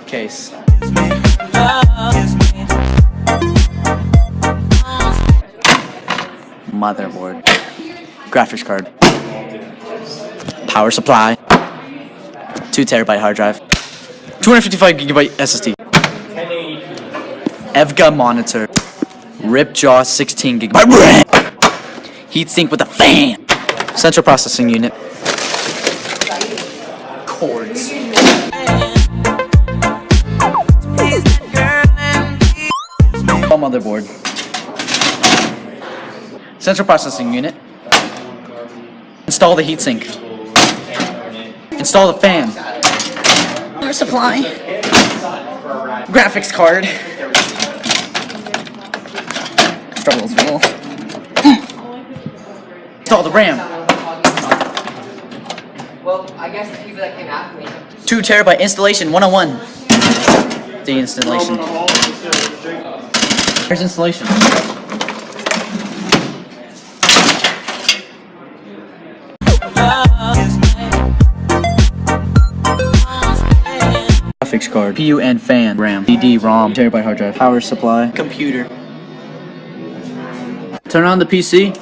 Case. Motherboard. Graphics card. Power supply. 2 terabyte hard drive. 255 gigabyte SSD. EVGA monitor. Ripjaw 16 gigabyte RAM. Heatsink with a fan. Central processing unit. Cords. Motherboard. Central processing unit. Install the heatsink. Install the fan. Power supply. Graphics card. Struggles full. Install the RAM. Well, I guess the people that came after me. 2 terabyte installation 101. The installation. Here's installation. Graphics card, PU and fan, RAM, DD, ROM, terabyte hard drive, power supply, computer. Turn on the PC.